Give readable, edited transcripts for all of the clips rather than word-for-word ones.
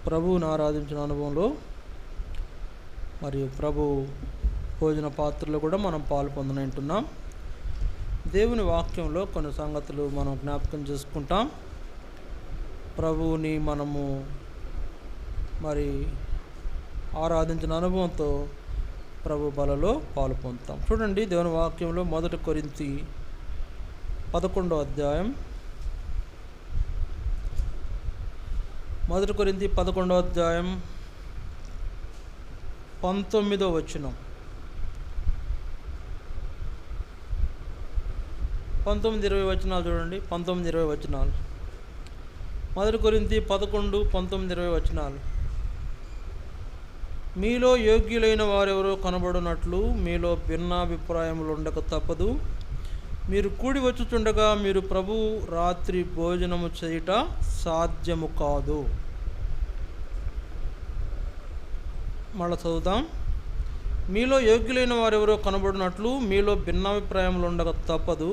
ప్రభువుని ఆరాధించిన అనుభవంలో మరియు ప్రభు భోజన పాత్రలో కూడా మనం పాలు పొందనంటున్నాం. దేవుని వాక్యంలో కొన్ని సంగతులు మనం జ్ఞాపకం చేసుకుంటాం. ప్రభువుని మనము మరి ఆరాధించిన అనుభవంతో ప్రభు బలలో పాలు పొందుతాం. చూడండి, దేవుని వాక్యంలో 1 కొరింథీ 11వ అధ్యాయం 1 కొరింథీ 11వ అధ్యాయం 19వ వచనం. 19-20 వచనాలు చూడండి. 19-20 వచనాలు. 1 కొరింథీ 11, 19-20 వచనాలు. మీలో యోగ్యులైన వారెవరో కనబడినట్లు మీలో భిన్నాభిప్రాయములు ఉండక తప్పదు. మీరు కూడి వచ్చుచుండగా మీరు ప్రభు రాత్రి భోజనము చేయుట సాధ్యము కాదు. మళ్ళా చదువుదాం. మీలో యోగ్యులైన వారెవరో కనబడినట్లు మీలో భిన్నాభిప్రాయములు ఉండక తప్పదు.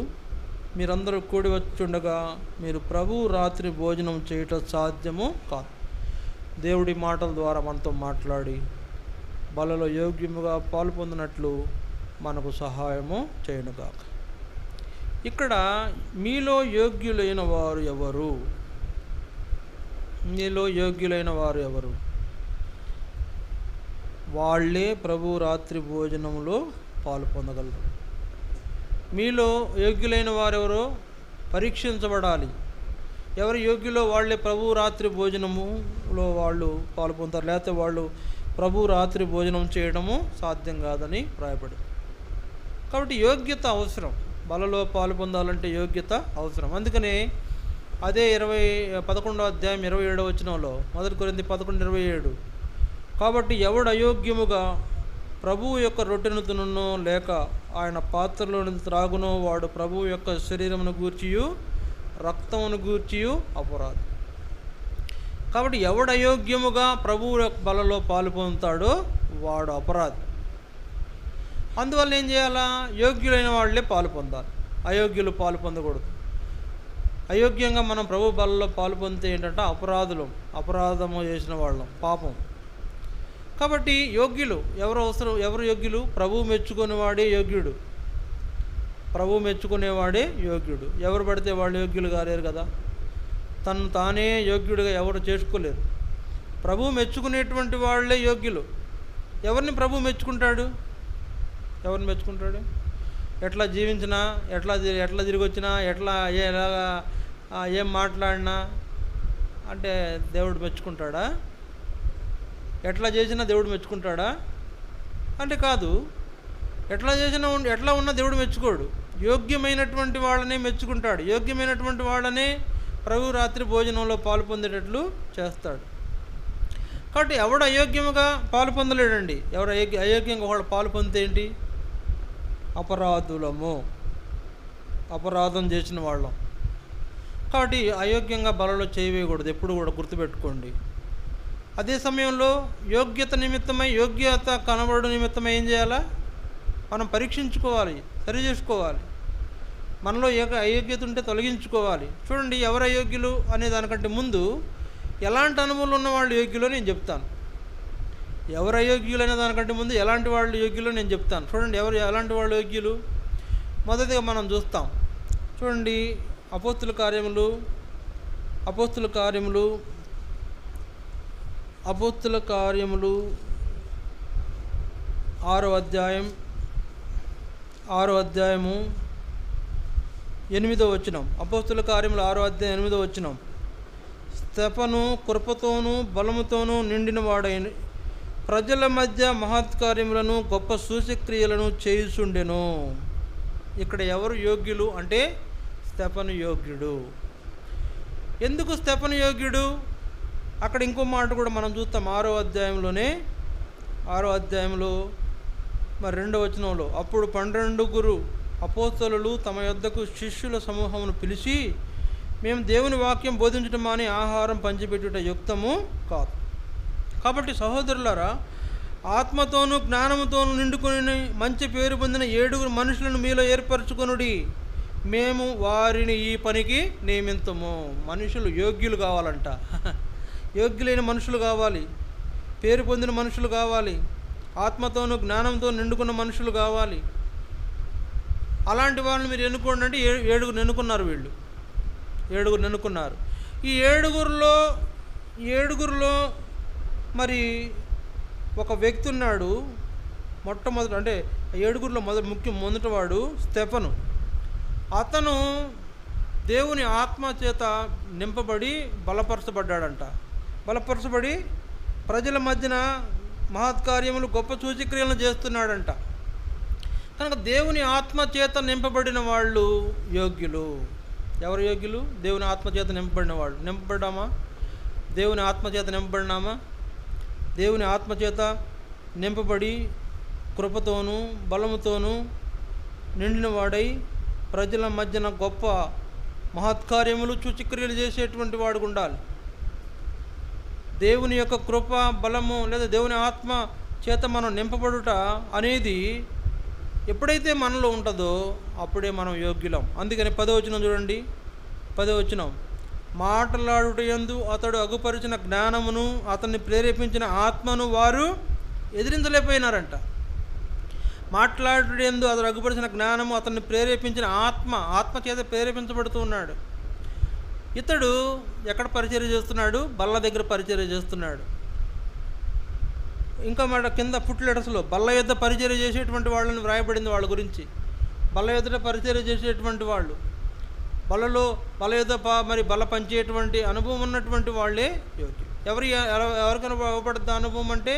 మీరందరూ కూడి వచ్చుండగా మీరు ప్రభు రాత్రి భోజనం చేయుట సాధ్యము కాదు. దేవుడి మాటల ద్వారా మనతో మాట్లాడి బలలో యోగ్యముగా పాలు పొందినట్లు మనకు సహాయము చేయనుగాక. ఇక్కడ మీలో యోగ్యులైన వారు ఎవరు? మీలో యోగ్యులైన వారు ఎవరు? వాళ్ళే ప్రభు రాత్రి భోజనంలో పాలు పొందగలరు. మీలో యోగ్యులైన వారెవరో పరీక్షించబడాలి. ఎవరు యోగ్యులో వాళ్ళే ప్రభు రాత్రి భోజనములో వాళ్ళు పాలు పొందుతారు. లేకపోతే వాళ్ళు ప్రభు రాత్రి భోజనం చేయడము సాధ్యం కాదని రాయబడి. కాబట్టి యోగ్యత అవసరం. బలలో పాలు పొందాలంటే యోగ్యత అవసరం. అందుకనే అదే 11వ అధ్యాయం 27వ వచనంలో 1 కొరింథీ 11:27, కాబట్టి ఎవడు అయోగ్యముగా ప్రభువు యొక్క రొట్టెను తినునో లేక ఆయన పాత్రలోని త్రాగునో వాడు ప్రభువు యొక్క శరీరమును గూర్చియు రక్తమును గూర్చియు అపరాధి. కాబట్టి ఎవడు అయోగ్యముగా ప్రభువు యొక్క బలలో పాలు పొందుతాడో వాడు అపరాధి. అందువల్ల ఏం చేయాలా? యోగ్యులైన వాళ్ళే పాలు పొందాలి. అయోగ్యులు పాలు పొందకూడదు. అయోగ్యంగా మనం ప్రభు బలలో పాలు పొందితే ఏంటంటే అపరాధము చేసిన వాళ్ళం, పాపం. కాబట్టి యోగ్యులు ఎవరు యోగ్యులు? ప్రభువు మెచ్చుకునేవాడే యోగ్యుడు. ప్రభువు మెచ్చుకునేవాడే యోగ్యుడు. ఎవరు పడితే వాళ్ళు యోగ్యులు కాలేరు కదా. తను తానే యోగ్యుడిగా ఎవరు చేసుకోలేరు. ప్రభువు మెచ్చుకునేటువంటి వాళ్ళే యోగ్యులు. ఎవరిని ప్రభువు మెచ్చుకుంటాడు? ఎవరిని మెచ్చుకుంటాడు? ఎట్లా జీవించినా, ఎట్లా తిరిగి వచ్చినా, ఎలాగా ఏం మాట్లాడినా అంటే దేవుడు మెచ్చుకుంటాడా? ఎట్లా చేసినా దేవుడు మెచ్చుకుంటాడా అంటే కాదు. ఎట్లా ఉన్నా దేవుడు మెచ్చుకోడు. యోగ్యమైనటువంటి వాళ్ళనే మెచ్చుకుంటాడు. యోగ్యమైనటువంటి వాళ్ళనే ప్రభు రాత్రి భోజనంలో పాలు పొందేటట్లు చేస్తాడు. కాబట్టి ఎవడు అయోగ్యముగా పాలు పొందలేడండి. ఎవరు అయోగ్యంగా వాళ్ళు పాలు పొందితే ఏంటి? అపరాధులము, అపరాధం చేసిన వాళ్ళం. కాబట్టి అయోగ్యంగా బలలో చేయవేయకూడదు. ఎప్పుడు కూడా గుర్తుపెట్టుకోండి. అదే సమయంలో యోగ్యత కనబడు నిమిత్తమై ఏం చేయాలా? మనం పరీక్షించుకోవాలి, సరి చేసుకోవాలి. మనలో అయోగ్యత ఉంటే తొలగించుకోవాలి. చూడండి, ఎవరు అయోగ్యులు అనే దానికంటే ముందు ఎలాంటి అనుభవాలు ఉన్న వాళ్ళు యోగ్యులో నేను చెప్తాను. ఎవరు అయోగ్యులు అనే దానికంటే ముందు ఎలాంటి వాళ్ళు యోగ్యులో నేను చెప్తాను. చూడండి, ఎలాంటి వాళ్ళు యోగ్యులు. మొదటిగా మనం చూస్తాం. చూడండి, అపోస్తుల కార్యములు 6వ అధ్యాయము 8వ వచనం. అపోస్తుల కార్యములు 6వ అధ్యాయం 8వ వచనం. స్తెఫను కృపతోనూ బలముతోనూ నిండిన వాడైన ప్రజల మధ్య మహత్కార్యములను గొప్ప సూచక్రియలను చేయుచుండెను. ఇక్కడ ఎవరు యోగ్యులు అంటే స్తెఫను యోగ్యుడు. ఎందుకు స్తెఫను యోగ్యుడు? అక్కడ ఇంకో మాట కూడా మనం చూస్తాం. 6వ అధ్యాయంలో 2వ వచనంలో, అప్పుడు 12 అపోస్తలులు తమ యొద్దకు శిష్యుల సమూహమును పిలిచి, మేము దేవుని వాక్యం బోధించడం అని ఆహారం పంచిపెట్టుట యుక్తము కాదు. కాబట్టి సహోదరులారా, ఆత్మతోనూ జ్ఞానముతోనూ నిండుకొని మంచి పేరు పొందిన 7 మనుషులను మీలో ఏర్పరచుకొనుడి. మేము వారిని ఈ పనికి నియమించము. మనుషులు యోగ్యులు కావాలంట. యోగ్యులైన మనుషులు కావాలి, పేరు పొందిన మనుషులు కావాలి, ఆత్మతోనూ జ్ఞానంతో నిండుకున్న మనుషులు కావాలి. అలాంటి వాళ్ళని మీరు ఎన్నుకోండి అంటే 7 ఎన్నుకున్నారు. వీళ్ళు 7 ఎన్నుకున్నారు. ఈ ఏడుగురిలో మరి ఒక వ్యక్తి ఉన్నాడు. మొట్టమొదటి అంటే 7గురిలో మొదటివాడు స్తెఫను. అతను దేవుని ఆత్మ చేత నింపబడి బలపరచబడ్డాడంట. బలపరచబడి ప్రజల మధ్యన మహత్కార్యములు, గొప్ప సూచక్రియలను చేస్తున్నాడంట. కనుక దేవుని ఆత్మ చేత నింపబడిన వాళ్ళు యోగ్యులు. ఎవరు యోగ్యులు? దేవుని ఆత్మ చేత నింపబడిన వాళ్ళు. నింపబడ్డామా? దేవుని ఆత్మ చేత నింపబడినామా? దేవుని ఆత్మ చేత నింపబడి కృపతోనూ బలముతోనూ నిండిన వాడై ప్రజల మధ్యన గొప్ప మహత్కార్యములు, సూచక్రియలు చేసేటువంటి వాడు ఉండాలి. దేవుని యొక్క కృప, బలము లేదా దేవుని ఆత్మ చేత మనం నింపబడుట అనేది ఎప్పుడైతే మనలో ఉంటుందో అప్పుడే మనం యోగ్యులం. అందుకని 10వ వచనం చూడండి. 10వ వచనం, మాట్లాడుట యందు అతడు అగుపరిచిన జ్ఞానమును అతన్ని ప్రేరేపించిన ఆత్మను వారు ఎదిరించలేకపోయినారంట. మాట్లాడుట యందు అతడు అగుపరిచిన జ్ఞానము అతన్ని ప్రేరేపించిన ఆత్మ చేత ప్రేరేపించబడుతూ ఉన్నాడు. ఇతడు ఎక్కడ పరిచర్య చేస్తున్నాడు? బల్ల దగ్గర పరిచర్య చేస్తున్నాడు. ఇంకా మాట కింద ఫుట్ లెటర్స్లో బల్ల యొద్ద పరిచర్య చేసేటువంటి వాళ్ళని వ్రాయబడింది. వాళ్ళ గురించి బల్ల యొద్ద పరిచర్య చేసేటువంటి వాళ్ళు, బల్ల యొద్ద మరి బల్ల పంచేటువంటి అనుభవం ఉన్నటువంటి వాళ్ళే యోగ్యులు. ఎవరికైనా ఇవ్వబడుతుంది అనుభవం అంటే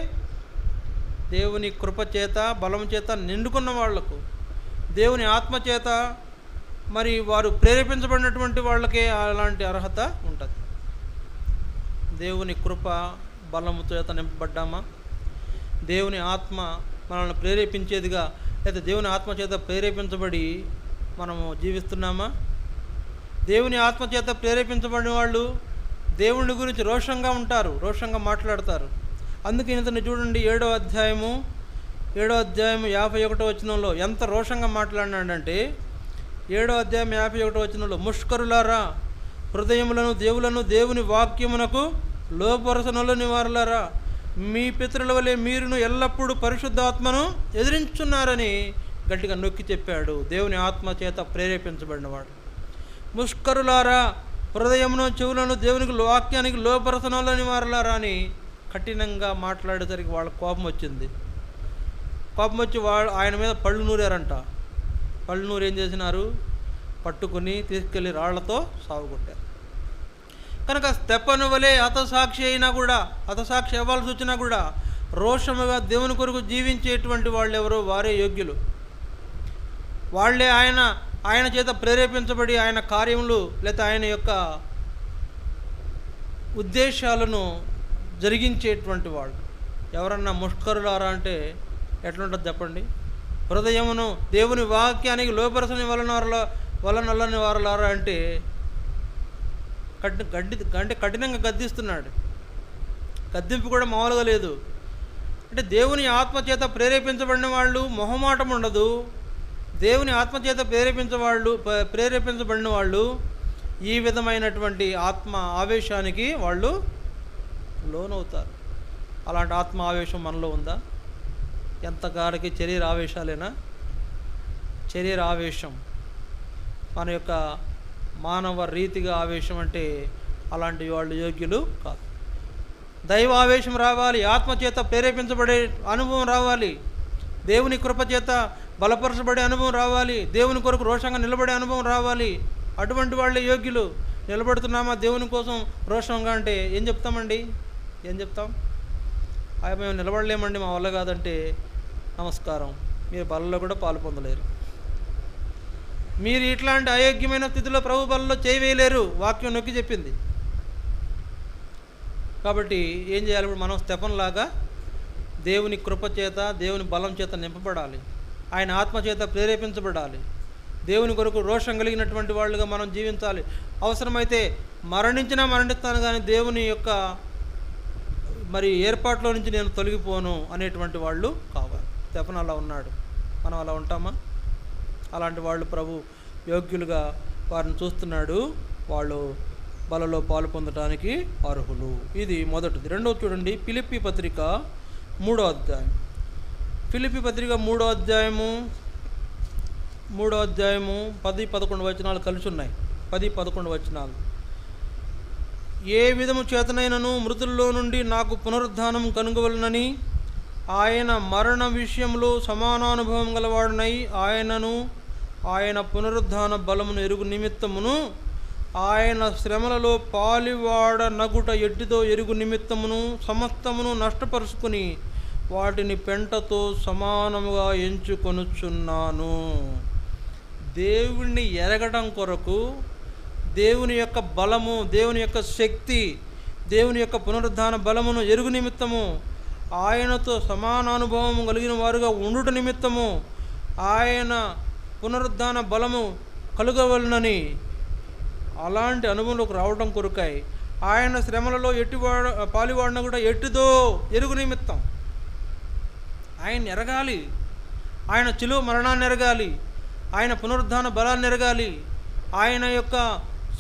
దేవుని కృప చేత, బలం చేత నిండుకున్న వాళ్లకు, దేవుని ఆత్మ చేత మరి వారు ప్రేరేపించబడినటువంటి వాళ్ళకే అలాంటి అర్హత ఉంటుంది. దేవుని కృప, బలము చేత నింపబడ్డామా? దేవుని ఆత్మ మనల్ని ప్రేరేపించేదిగా, లేదా దేవుని ఆత్మ చేత ప్రేరేపించబడి మనము జీవిస్తున్నామా? దేవుని ఆత్మ చేత ప్రేరేపించబడిన వాళ్ళు దేవుని గురించి రోషంగా ఉంటారు, రోషంగా మాట్లాడతారు. అందుకే ఇతన్ని చూడండి, 7వ అధ్యాయము 51వ వచనంలో ఎంత రోషంగా మాట్లాడినాడంటే, 7వ అధ్యాయం 51వ వచనంలో, ముష్కరులారా, హృదయములను దేవుని వాక్యమునకు లోపరచనలని వారులారా, మీ పితరుల వలె మీరును ఎల్లప్పుడూ పరిశుద్ధాత్మను ఎదిరించున్నారని గట్టిగా నొక్కి చెప్పాడు. దేవుని ఆత్మ చేత ప్రేరేపించబడినవాడు. ముష్కరులారా, హృదయమును చెవులను దేవునికి వాక్యానికి లోపరచనలని వారులారా అని కఠినంగా మాట్లాడేసరికి వాళ్ళ కోపం వచ్చింది. కోపం వచ్చి ఆయన మీద పళ్ళు నూరారంట. పళ్ళు నూరు ఏం చేసినారు? పట్టుకుని తీసుకెళ్ళి రాళ్లతో సాగుకొట్టారు. కనుక స్తెఫను వలె హతసాక్షి అవ్వాల్సి వచ్చినా కూడా రోషముగా దేవుని కొరకు జీవించేటువంటి వాళ్ళు ఎవరో వారే యోగ్యులు. వాళ్ళే ఆయన చేత ప్రేరేపించబడి ఆయన కార్యములు లేదా ఆయన యొక్క ఉద్దేశాలను జరిగించేటువంటి వాళ్ళు. ఎవరన్నా ముష్కరులారా అంటే ఎట్లుంటుంది చెప్పండి? హృదయమును దేవుని వాక్యానికి లోపరచని వలనల్లని వారులారా అంటే కఠినంగా గద్దిస్తున్నాడు. గద్దింపు కూడా మామూలుగా లేదు. అంటే దేవుని ఆత్మ చేత ప్రేరేపించబడిన వాళ్ళు మొహమాటం ఉండదు. దేవుని ఆత్మ చేత ప్రేరేపించబడిన వాళ్ళు ఈ విధమైనటువంటి ఆత్మ ఆవేశానికి వాళ్ళు లోనవుతారు. అలాంటి ఆత్మ ఆవేశం మనలో ఉందా? ఎంతగాడికి శరీర ఆవేశాలేనా? శరీర ఆవేశం మన యొక్క మానవ రీతిగా ఆవేశం అంటే అలాంటి వాళ్ళు యోగ్యులు కాదు. దైవ ఆవేశం రావాలి, ఆత్మచేత ప్రేరేపించబడే అనుభవం రావాలి, దేవుని కృప చేత బలపరచబడే అనుభవం రావాలి, దేవుని కొరకు రోషంగా నిలబడే అనుభవం రావాలి. అటువంటి వాళ్ళే యోగ్యులు. నిలబడుతున్నామా దేవుని కోసం రోషంగా అంటే ఏం చెప్తామండి? ఏం చెప్తాం? మేము నిలబడలేమండి, మా వల్ల కాదంటే నమస్కారం, మీరు బలలో కూడా పాలు పొందలేరు. మీరు ఇట్లాంటి అయోగ్యమైన స్థితిలో ప్రభు బలలో చేయవేయలేరు. వాక్యం నొక్కి చెప్పింది. కాబట్టి ఏం చేయాలి? ఇప్పుడు మనం స్తెఫనులాగా దేవుని కృప చేత, దేవుని బలం చేత నింపబడాలి, ఆయన ఆత్మ చేత ప్రేరేపించబడాలి, దేవుని కొరకు రోషం కలిగినటువంటి వాళ్ళుగా మనం జీవించాలి. అవసరమైతే మరణిస్తాను కానీ దేవుని యొక్క మరి ఏర్పాట్లో నుంచి నేను తొలగిపోను అనేటువంటి వాళ్ళు కావాలి. స్తెఫను అలా ఉన్నాడు. మనం అలా ఉంటామా? అలాంటి వాళ్ళు ప్రభు యోగ్యులుగా వారిని చూస్తున్నాడు. వాళ్ళు బలలో పాలు పొందటానికి అర్హులు. ఇది మొదటిది. రెండవది చూడండి, ఫిలిప్పీ పత్రిక 3వ అధ్యాయం. ఫిలిప్పీ పత్రిక 3వ అధ్యాయము 10-11 వచనాలు కలిసి ఉన్నాయి. 10-11 వచనాలు. ఏ విధము చేతనైనను మృతుల్లో నుండి నాకు పునరుద్ధానం కనుగొవలనని ఆయన మరణ విషయంలో సమానానుభవం గలవాడునై ఆయనను ఆయన పునరుద్ధాన బలమును ఎరుగు నిమిత్తమును ఆయన శ్రమలలో పాలివాడ నగుట ఎట్టిదో ఎరుగు నిమిత్తమును సమస్తమును నష్టపరుచుకుని వాటిని పెంటతో సమానముగా ఎంచుకొనుచున్నాను. దేవుణ్ణి ఎరగడం కొరకు, దేవుని యొక్క బలము, దేవుని యొక్క శక్తి, దేవుని యొక్క పునరుద్ధాన బలమును ఎరుగు నిమిత్తము, ఆయనతో సమానానుభవం కలిగిన వారుగా ఉండుట నిమిత్తము, ఆయన పునరుద్ధాన బలము కలుగవలనని, అలాంటి అనుభవంలోకి రావడం కొరకై ఆయన శ్రమలలో పాలివాడిన కూడా ఎట్టిదో ఎరుగు నిమిత్తం ఆయన ఎరగాలి. ఆయన చిలువ మరణాన్ని ఎరగాలి, ఆయన పునరుద్ధాన బలాన్ని ఎరగాలి, ఆయన యొక్క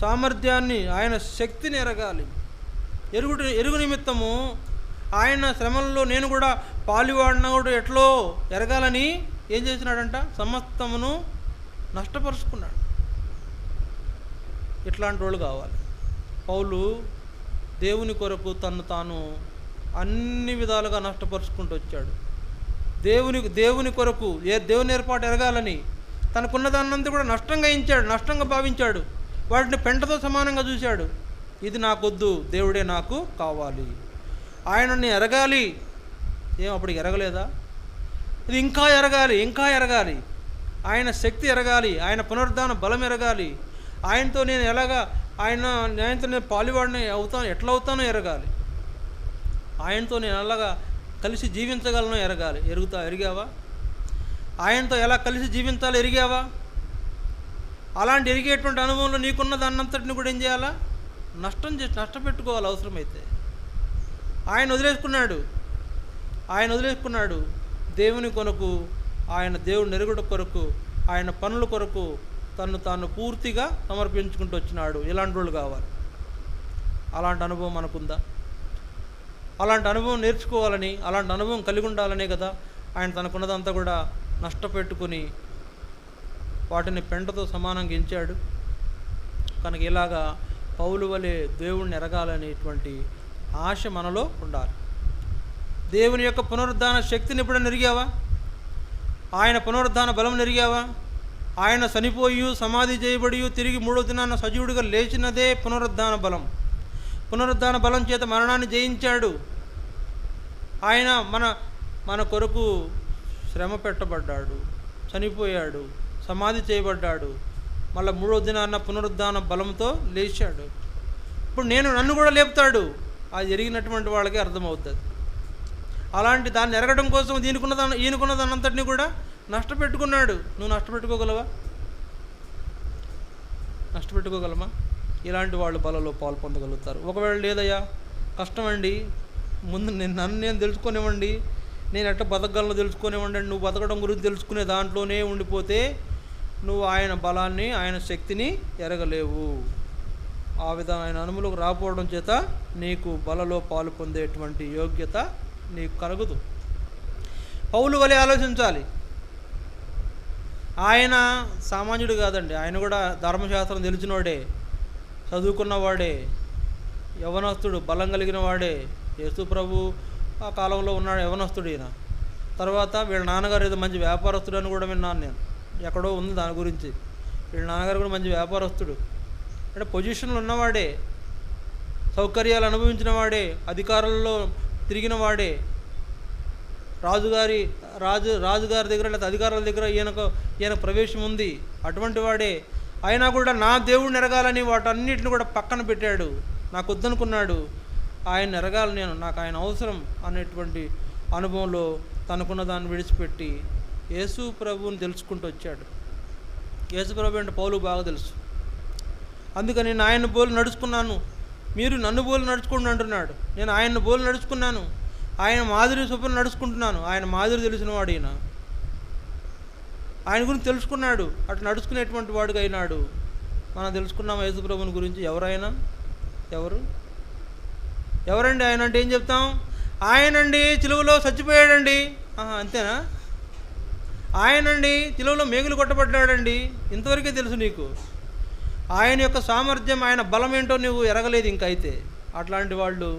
సామర్థ్యాన్ని, ఆయన శక్తిని ఎరగాలి. ఎరుగు నిమిత్తము ఆయన శ్రమలలో నేను కూడా పాలివాడిన కూడా ఎట్లో ఎరగాలని ఏం చేసినాడంట? సమస్తమును నష్టపరుచుకున్నాడు. ఇట్లాంటి వాళ్ళు కావాలి. పౌలు దేవుని కొరకు తను తాను అన్ని విధాలుగా నష్టపరుచుకుంటూ వచ్చాడు. దేవుని కొరకు దేవుని ఏర్పాటు ఎరగాలని తనకున్న దాన్నంతా కూడా నష్టంగా భావించాడు. వాటిని పెంటతో సమానంగా చూశాడు. ఇది నాకొద్దు, దేవుడే నాకు కావాలి, ఆయనని ఎరగాలి. అప్పుడు ఎరగలేదా? ఇది ఇంకా ఎరగాలి, ఆయన శక్తి ఎరగాలి, ఆయన పునరుద్ధాన బలం ఎరగాలి, ఆయనతో నేను ఆయనతో నేను పాలివాడిని అవుతాను, ఎట్లా అవుతానో ఎరగాలి, ఆయనతో నేను ఎలాగా కలిసి జీవించగలను ఎరగాలి. ఎరిగావా? ఆయనతో ఎలా కలిసి జీవించాలో ఎరిగావా? అలాంటి ఎరిగేటువంటి అనుభవంలో నీకున్న దాన్నంతటిని కూడా ఏం చేయాలా? నష్టపెట్టుకోవాలి అవసరమైతే. ఆయన వదిలేసుకున్నాడు దేవుని కొరకు, ఆయన దేవుని ఎరుగుట కొరకు, ఆయన పనుల కొరకు తను తాను పూర్తిగా సమర్పించుకుంటూ వచ్చినాడు. ఇలాంటి వాళ్ళు కావాలి. అలాంటి అనుభవం మనకుందా? అలాంటి అనుభవం నేర్చుకోవాలని, అలాంటి అనుభవం కలిగి ఉండాలనే కదా ఆయన తనకున్నదంతా కూడా నష్టపెట్టుకుని వాటిని పెంటతో సమానంగా ఎంచాడు. కనుక ఇలాగా పౌలు వలె దేవుణ్ణి ఎరగాలనేటువంటి ఆశ మనలో ఉండాలి. దేవుని యొక్క పునరుద్ధాన శక్తిని ఎప్పుడైనా ఎరిగావా? ఆయన పునరుద్ధాన బలం ఎరిగావా? ఆయన చనిపోయి సమాధి చేయబడి తిరిగి 3వ దినాన సజీవుడిగా లేచినదే పునరుద్ధాన బలం. పునరుద్ధాన బలం చేత మరణాన్ని జయించాడు. ఆయన మన కొరకు శ్రమ పెట్టబడ్డాడు, చనిపోయాడు, సమాధి చేయబడ్డాడు, మళ్ళీ 3వ దినాన పునరుద్ధాన బలంతో లేచాడు. ఇప్పుడు నన్ను కూడా లేపుతాడు. అది జరిగినటువంటి వాళ్ళకి అర్థమవుతుంది. అలాంటి దాన్ని ఎరగడం కోసం ఈయనకున్న దానంతటిని కూడా నష్టపెట్టుకున్నాడు. నువ్వు నష్టపెట్టుకోగలమా? ఇలాంటి వాళ్ళు బలలో పాలు పొందగలుగుతారు. ఒకవేళ లేదయ్యా, కష్టమండి, ముందు నన్ను నేను తెలుసుకునేవ్వండి, నేను ఎట్లా బతకగలను తెలుసుకునేవ్వండి, నువ్వు బతకడం గురించి తెలుసుకునే దాంట్లోనే ఉండిపోతే నువ్వు ఆయన బలాన్ని, ఆయన శక్తిని ఎరగలేవు. ఆ విధమైన అనుభవంలోకి రాకపోవడం చేత నీకు బలలో పాలు పొందేటువంటి యోగ్యత నీకు కలుగదు. పౌలు వలె ఆలోచించాలి. ఆయన సామాన్యుడు కాదండి. ఆయన కూడా ధర్మశాస్త్రం తెలిసినవాడే, చదువుకున్నవాడే, యవనస్తుడు, బలం కలిగిన వాడే. యేసు ప్రభు ఆ కాలంలో ఉన్నాడు, యవనస్తుడు ఈయన. తర్వాత వీళ్ళ నాన్నగారు ఏదో మంచి వ్యాపారస్తుడు అని కూడా విన్నాను నేను, ఎక్కడో ఉంది దాని గురించి. వీళ్ళ నాన్నగారు కూడా మంచి వ్యాపారస్తుడు, అంటే పొజిషన్లు ఉన్నవాడే, సౌకర్యాలు అనుభవించిన వాడే, అధికారుల్లో తిరిగిన వాడే, రాజుగారి దగ్గర లేదా అధికారుల దగ్గర ఈయన ప్రవేశం ఉంది, అటువంటి వాడే. అయినా కూడా నా దేవుడిని ఎరగాలని వాటన్నిటిని కూడా పక్కన పెట్టాడు. నాకు వద్దనుకున్నాడు. ఆయన ఎరగాలి, నాకు ఆయన అవసరం అనేటువంటి అనుభవంలో తనకున్న దాన్ని విడిచిపెట్టి యేసు ప్రభువుని తెలుసుకుంటూ వచ్చాడు. యేసు ప్రభు అంటే పౌలు బాగా తెలుసు. అందుకని నేను ఆయన బోలు నడుచుకున్నాను, మీరు నన్ను బోలు నడుచుకోండి అంటున్నాడు. నేను ఆయన బోలు నడుచుకున్నాను, ఆయన మాదిరి చొప్పున నడుచుకుంటున్నాను. ఆయన మాదిరి తెలిసినవాడు ఈయన. ఆయన గురించి తెలుసుకున్నాడు, అటు నడుచుకునేటువంటి వాడుగా అయినాడు. మనం తెలుసుకున్నాం యేసు ప్రభుని గురించి. ఎవరైనా ఎవరండి ఆయన అంటే ఏం చెప్తాం? ఆయనండి చిలువలో చచ్చిపోయాడండి. అంతేనా? ఆయనండి చిలువలో మేకులు కొట్టబడ్డాడండి, ఇంతవరకే తెలుసు నీకు. ఆయన యొక్క సామర్థ్యం, ఆయన బలం ఏంటో నువ్వు ఎరగలేదు ఇంకైతే. అట్లాంటి వాళ్ళు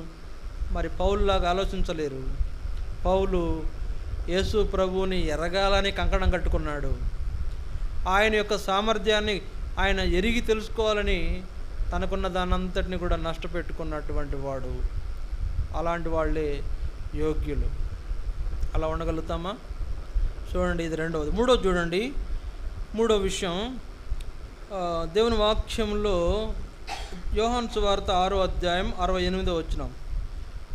మరి పౌలులాగా ఆలోచించలేరు. పౌలు యేసు ప్రభువుని ఎరగాలని కంకణం కట్టుకున్నాడు. ఆయన యొక్క సామర్థ్యాన్ని ఆయన ఎరిగి తెలుసుకోవాలని తనకున్న దానంతటిని కూడా నష్టపెట్టుకున్నటువంటి వాడు. అలాంటి వాళ్ళే యోగ్యులు. అలా ఉండగలుగుతామా? చూడండి, ఇది రెండవది. మూడోది చూడండి, మూడో విషయం దేవుని వాక్యంలో యోహాను సువార్త 6వ అధ్యాయం 68వ వచనం.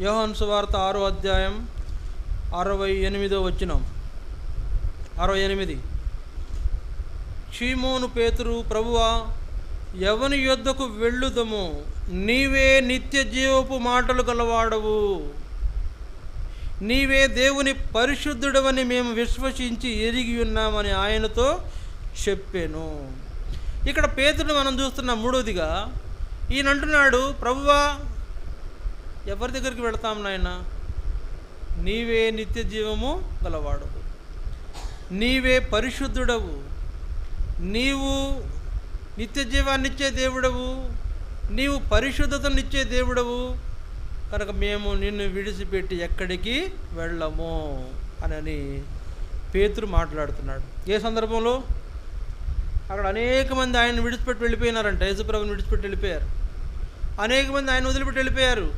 యోహాను సువార్త 6వ అధ్యాయం 68వ వచనం. 68. షీమోను పేతురు, ప్రభువా, ఎవని యొద్దకు వెళ్ళుదము? నీవే నిత్య జీవపు మాటలు గలవాడవు, నీవే దేవుని పరిశుద్ధుడవని మేము విశ్వసించి ఎరిగి ఉన్నామని ఆయనతో చెప్పాను. ఇక్కడ పేతురుని మనం చూస్తున్నాం. మూడోదిగా ఈయన అంటున్నాడు, ప్రభువా, ఎవరి దగ్గరికి వెళతాం నాయన? నీవే నిత్య జీవము గలవాడవు, నీవే పరిశుద్ధుడవు, నీవు నిత్య జీవాన్నిచ్చే దేవుడవు, నీవు పరిశుద్ధతనిచ్చే దేవుడవు, కనుక మేము నిన్ను విడిచిపెట్టి ఎక్కడికి వెళ్ళము అని పేతురు మాట్లాడుతున్నాడు. ఏ సందర్భంలో? అక్కడ అనేక మంది ఆయన విడిచిపెట్టి వెళ్ళిపోయినారంట. యేసుప్రభుని విడిచిపెట్టి వెళ్ళిపోయారు. అనేక మంది ఆయన వదిలిపెట్టి వెళ్ళిపోయారు.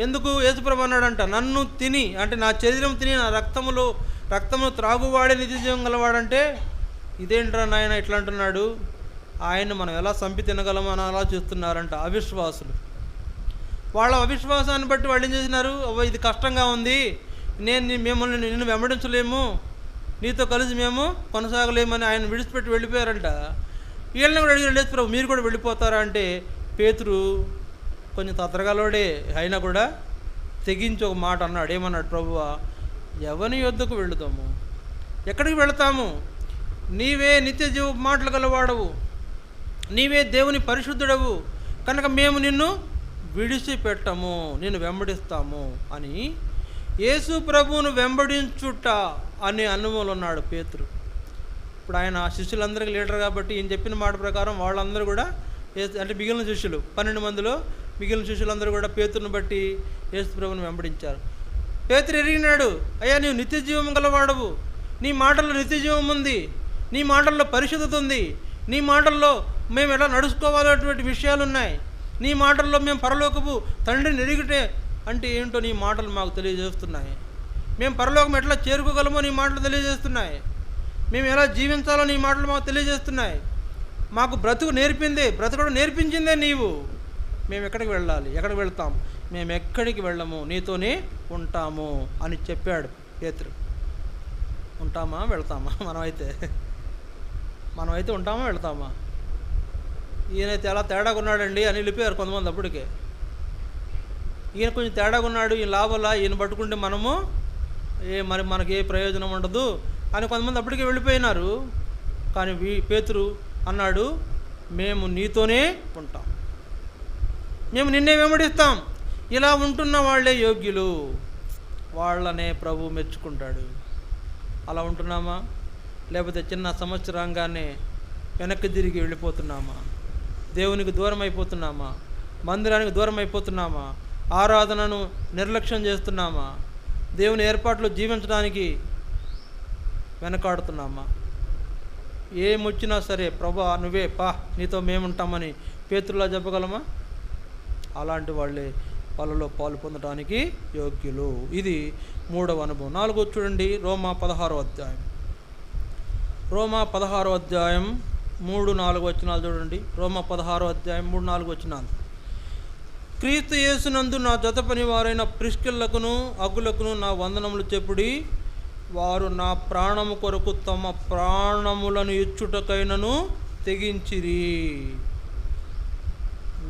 ఎందుకు? యేసుప్రభు అన్నాడంట, నన్ను తిని, అంటే నా శరీరం తిని నా రక్తమును త్రాగువాడే నిత్య జీవం గలవాడంటే, ఇదేంట్రా నాయన ఇట్లా అంటున్నాడు? ఆయన మనం ఎలా చంపి తినగలమో అని అలా చూస్తున్నారంట అవిశ్వాసులు. వాళ్ళ అవిశ్వాసాన్ని బట్టి వాళ్ళు ఏం చేసినారు? ఇది కష్టంగా ఉంది, నిన్ను వెంబడించలేము, నీతో కలిసి మేము కొనసాగలేమని ఆయన విడిచిపెట్టి వెళ్ళిపోయారంట. వీళ్ళని కూడా అడిగారు, లేదు ప్రభు, మీరు కూడా వెళ్ళిపోతారా అంటే, పేతురు కొంచెం తత్రగాలోడే అయినా కూడా తెగించి ఒక మాట అన్నాడు. ఏమన్నాడు? ప్రభువా, ఎవని యొద్దకు వెళుతాము? ఎక్కడికి వెళతాము? నీవే నిత్య జీవ మాటలు గలవాడవు, నీవే దేవుని పరిశుద్ధుడవు, కనుక మేము నిన్ను విడిచిపెట్టము, నిన్ను వెంబడిస్తాము అని యేసు ప్రభువును వెంబడించుట అనే అనుభవంలో ఉన్నాడు పేతురు. ఇప్పుడు ఆయన శిష్యులందరికీ లీడర్ కాబట్టి ఈయన చెప్పిన మాట ప్రకారం వాళ్ళందరూ కూడా అంటే మిగిలిన శిష్యులు 12 మందిలో మిగిలిన శిష్యులందరూ కూడా పేతురుని బట్టి యేసు ప్రభువును వెంబడించారు. పేతురు ఎరిగినాడు, అయ్యా నీవు నిత్య జీవం గలవాడవు, నీ మాటల్లో నిత్య జీవం ఉంది, నీ మాటల్లో పరిశుద్ధత ఉంది, నీ మాటల్లో మేము ఎలా నడుచుకోవాలనేటువంటి విషయాలు ఉన్నాయి, నీ మాటల్లో మేము పరలోకపు తండ్రిని ఎరిగితే అంటే ఏంటో నీ మాటలు మాకు తెలియజేస్తున్నాయి, మేము పరలోకం ఎట్లా చేరుకోగలమో నీ మాటలు తెలియజేస్తున్నాయి, మేము ఎలా జీవించాలో నీ మాటలు మాకు తెలియజేస్తున్నాయి, మాకు బ్రతుకు బ్రతుకుడు నేర్పించిందే నీవు, మేము ఎక్కడికి వెళ్ళాలి, ఎక్కడికి వెళ్తాం, మేము ఎక్కడికి వెళ్ళము, నీతోనే ఉంటాము అని చెప్పాడు పేతురు. ఉంటామా వెళ్తామా? మనమైతే ఉంటామా వెళ్తామా? ఈయనైతే ఎలా తేడాగా ఉన్నాడండి అని వెళ్ళిపోయారు కొంతమంది. అప్పటికే ఈయన కొంచెం తేడాగా ఉన్నాడు, ఈయన లాభాలా, ఈయన పట్టుకుంటే మనము మనకి ఏ ప్రయోజనం ఉండదు అని కొంతమంది అప్పటికే వెళ్ళిపోయినారు. కానీ పేతురు అన్నాడు, మేము నీతోనే ఉంటాం, మేము నిన్నే వెంబడిస్తాం. ఇలా ఉంటున్న వాళ్ళే యోగ్యులు, వాళ్ళనే ప్రభు మెచ్చుకుంటాడు. అలా ఉంటున్నామా? లేకపోతే చిన్న సంవత్సరంగానే వెనక్కి తిరిగి వెళ్ళిపోతున్నామా? దేవునికి దూరం అయిపోతున్నామా? మందిరానికి దూరం అయిపోతున్నామా? ఆరాధనను నిర్లక్ష్యం చేస్తున్నామా? దేవుని ఏర్పాట్లు జీవించడానికి వెనకాడుతున్నామా? ఏమొచ్చినా సరే ప్రభువా నువ్వే పా, నీతో మేముంటామని పేతురులా చెప్పగలమా? అలాంటి వాళ్ళలో పాలు పొందడానికి యోగ్యులు. ఇది 3వ అనుభవం. 4వ చూడండి, రోమా 16వ అధ్యాయం. రోమా 16వ అధ్యాయం 3-4 వచనాలు చూడండి. రోమా 16వ అధ్యాయం 3-4 వచనాలు. క్రీస్తు యేసునందు నా జత పని వారైన ప్రిస్కిల్లకును అగులకును నా వందనములు చెప్పుడి. వారు నా ప్రాణము కొరకు తమ ప్రాణములను ఇచ్చుటకైనను తెగించిరి.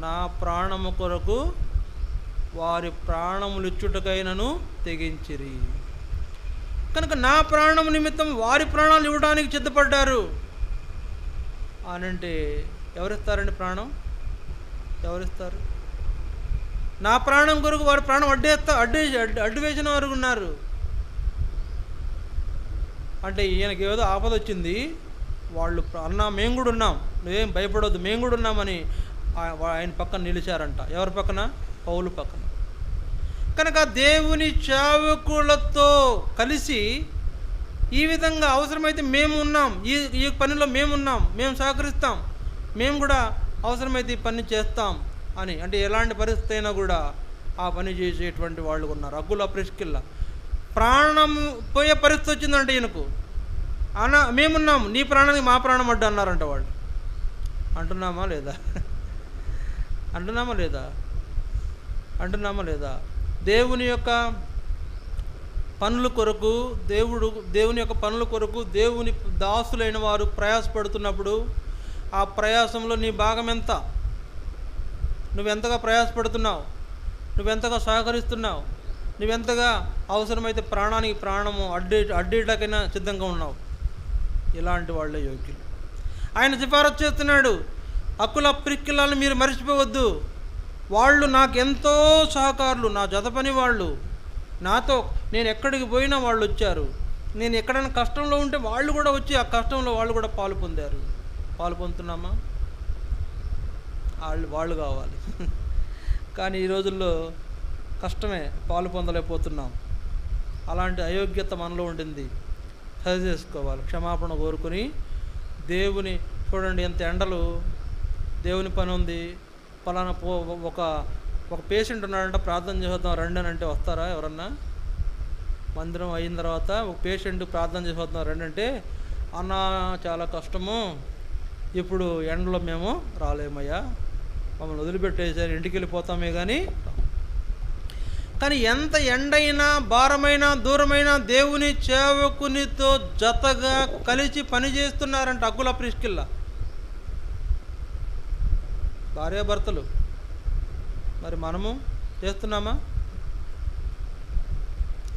నా ప్రాణము కొరకు వారి ప్రాణములు ఇచ్చుటకైనను తెగించిరి. కనుక నా ప్రాణము నిమిత్తం వారి ప్రాణాలు ఇవ్వడానికి సిద్ధపడ్డారు అనంటే ఎవరిస్తారండి ప్రాణం? ఎవరిస్తారు? నా ప్రాణం కొరకు వారి ప్రాణం అడ్డు వేసిన వారు ఉన్నారు. అంటే ఈయనకి ఏదో ఆపద వచ్చింది, వాళ్ళు అన్నా మేము కూడా ఉన్నాం, నువ్వేం భయపడవద్దు, మేము కూడా ఉన్నామని ఆయన పక్కన నిలిచారంట. ఎవరి పక్కన? పౌలు పక్కన. కనుక దేవుని సేవకులతో కలిసి ఈ విధంగా అవసరమైతే మేము ఉన్నాం, ఈ పనిలో మేమున్నాం, మేము సహకరిస్తాం, మేము కూడా అవసరమైతే ఈ పని చేస్తాం అని. అంటే ఎలాంటి పరిస్థితి అయినా కూడా ఆ పని చేసేటువంటి వాళ్ళు ఉన్నారు. అకుల ప్రిస్కిల్లా ప్రాణం పోయే పరిస్థితి వచ్చిందంటే ఈయనకు, మేమున్నాం, నీ ప్రాణానికి మా ప్రాణం అడ్డు అన్నారంట వాళ్ళు. అంటున్నామా లేదా? అంటున్నామా లేదా? దేవుని యొక్క పనుల కొరకు, దేవుని యొక్క పనుల కొరకు దేవుని దాసులైన వారు ప్రయాసపడుతున్నప్పుడు ఆ ప్రయాసంలో నీ భాగం ఎంత? నువ్వెంతగా ప్రయాసపడుతున్నావు? నువ్వెంతగా సహకరిస్తున్నావు? నువ్వెంతగా అవసరమైతే ప్రాణానికి ప్రాణము అడ్డేటకైనా సిద్ధంగా ఉన్నావు? ఇలాంటి వాళ్ళే యోగ్యులు. ఆయన సిఫారసు చేస్తున్నాడు, అకుల ప్రిస్కిల్లాను మీరు మర్చిపోవద్దు. వాళ్ళు నాకెంతో సహకారులు, నా జత పని వాళ్ళు. నాతో నేను ఎక్కడికి పోయినా వాళ్ళు వచ్చారు. నేను ఎక్కడైనా కష్టంలో ఉంటే వాళ్ళు కూడా వచ్చి ఆ కష్టంలో వాళ్ళు కూడా పాలు పొందారు. పాలు పొందుతున్నామా? వాళ్ళు కావాలి. కానీ ఈ రోజుల్లో కష్టమే, పాలు పొందలేకపోతున్నాం. అలాంటి అయోగ్యత మనలో ఉండింది, సరి చేసుకోవాలి, క్షమాపణ కోరుకుని దేవుని. చూడండి ఎంత ఎండలు, దేవుని పని ఉంది, పలానా ఒక పేషెంట్ ఉన్నాడంటే ప్రార్థన చేద్దాం రండి అని అంటే వస్తారా ఎవరన్నా? మందిరం అయిన తర్వాత ఒక పేషెంట్ ప్రార్థన చేద్దాం రండి అంటే, అన్న చాలా కష్టము, ఇప్పుడు ఎండలో మేము రాలేమయ్యా, మమ్మల్ని వదిలిపెట్టేసారి ఇంటికి వెళ్ళిపోతామే. కానీ ఎంత ఎండైనా భారమైనా దూరమైనా దేవుని సేవకునితో జతగా కలిసి పనిచేస్తున్నారంట అకుల ప్రిస్కిల్లా. భార్యాభర్తలు. మరి మనము చేస్తున్నామా?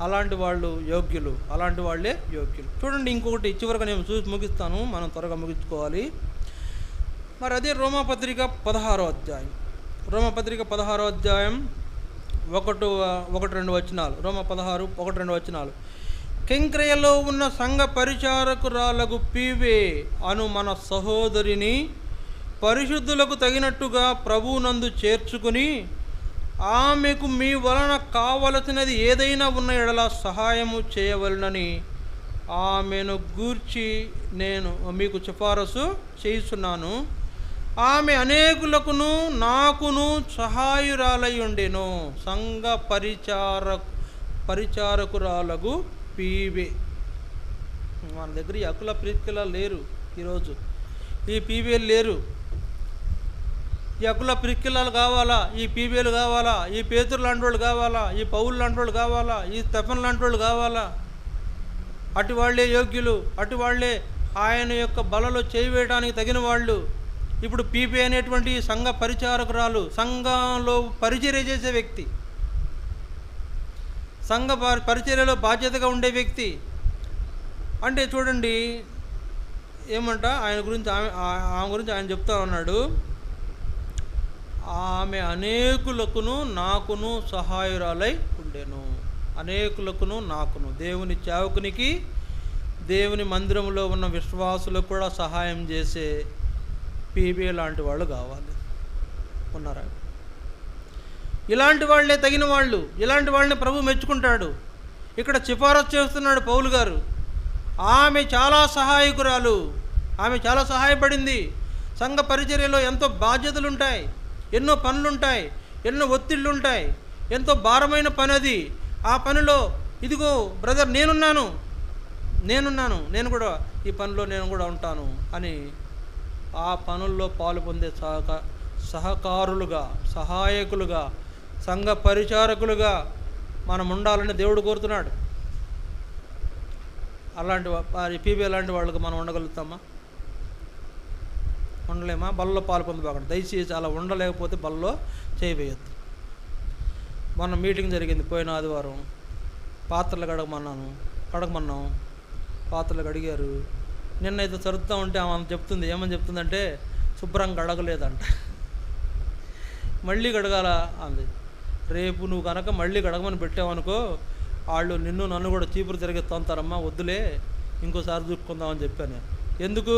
అలాంటి వాళ్ళు యోగ్యులు, అలాంటి వాళ్ళే యోగ్యులు. చూడండి ఇంకొకటి చివరిగా నేను చూసి ముగిస్తాను, మనం త్వరగా ముగించుకోవాలి. మరి అదే రోమాపత్రిక 16వ అధ్యాయం. రోమాపత్రిక 16వ అధ్యాయం 1-2 వచనాలు. రోమా 16:1-2 వచనాలు. కెంక్రయలో ఉన్న సంఘ పరిచారకురాలకు పీవే అను మన సహోదరిని పరిశుద్ధులకు తగినట్టుగా ప్రభువునందు చేర్చుకుని ఆమెకు మీ వలన కావలసినది ఏదైనా ఉన్న ఎడల సహాయము చేయవలనని ఆమెను గూర్చి నేను మీకు సిఫారసు చేస్తున్నాను. ఆమె అనేకులకును నాకును సహాయురాలై ఉండెను. సంఘ పరిచారకురాలకు పీవే. మన దగ్గర ఈ అకుల ప్రిస్కిల్లా లేరు ఈరోజు, ఈ పీవేలు లేరు. ఈ అకుల ప్రిస్కిల్లాలు కావాలా, ఈ పీవేలు కావాలా, ఈ పేతురు లాంటి వాళ్ళు కావాలా, ఈ పౌలు లాంటి వాళ్ళు కావాలా, ఈ స్టెఫన్ లాంటి వాళ్ళు కావాలా? అటు వాళ్ళే యోగ్యులు, అటు వాళ్ళే ఆయన యొక్క బలలో చేయవేయడానికి తగిన వాళ్ళు. ఇప్పుడు పీపీ అనేటువంటి సంఘ పరిచారకురాలు, సంఘంలో పరిచర్య చేసే వ్యక్తి, సంఘ పరిచర్యలో బాధ్యతగా ఉండే వ్యక్తి. అంటే చూడండి ఏమంట ఆయన గురించి, ఆమె గురించి ఆయన చెప్తా ఉన్నాడు, ఆమె అనేకులకును నాకును సహాయురాలై ఉండెను. అనేకులకును నాకును, దేవుని సేవకునికి, దేవుని మందిరంలో ఉన్న విశ్వాసులకు కూడా సహాయం చేసే పీబీ లాంటి వాళ్ళు కావాలి. ఉన్నారా? ఇలాంటి వాళ్ళే తగిన వాళ్ళు, ఇలాంటి వాళ్ళని ప్రభు మెచ్చుకుంటాడు. ఇక్కడ సిఫారసు చేస్తున్నాడు పౌలు గారు. ఆమె చాలా సహాయకురాలు, ఆమె చాలా సహాయపడింది. సంఘ పరిచర్యలో ఎంతో బాధ్యతలుంటాయి, ఎన్నో పనులుంటాయి, ఎన్నో ఒత్తిళ్ళుంటాయి, ఎంతో భారమైన పని అది. ఆ పనిలో ఇదిగో బ్రదర్ నేనున్నాను, నేను కూడా ఈ పనిలో నేను కూడా ఉంటాను అని ఆ పనుల్లో పాలు పొందే సహకారులుగా, సహాయకులుగా, సంఘ పరిచారకులుగా మనం ఉండాలని దేవుడు కోరుతున్నాడు. అలాంటి పీబీ లాంటి వాళ్ళకి మనం ఉండగలుగుతామా? ఉండలేమా? బలలో పాలు పొందబాకండి దయచేసి. అలా ఉండలేకపోతే బలలో చేయవేయద్దు. మొన్న మీటింగ్ జరిగింది పోయిన ఆదివారం, పాత్రలు కడగమన్నాం, పాత్రలు కడిగారు. నిన్నైతే చదువుతూ ఉంటే ఆమె చెప్తుంది, ఏమని చెప్తుందంటే శుభ్రంగా కడగలేదంట, మళ్ళీ కడగాల అంది. రేపు నువ్వు కనుక మళ్ళీ గడగమని పెట్టావనుకో, వాళ్ళు నన్ను కూడా చీపురు తిరిగి తొంతారమ్మా, వద్దులే ఇంకోసారి చూసుకుందామని చెప్పాను. ఎందుకు?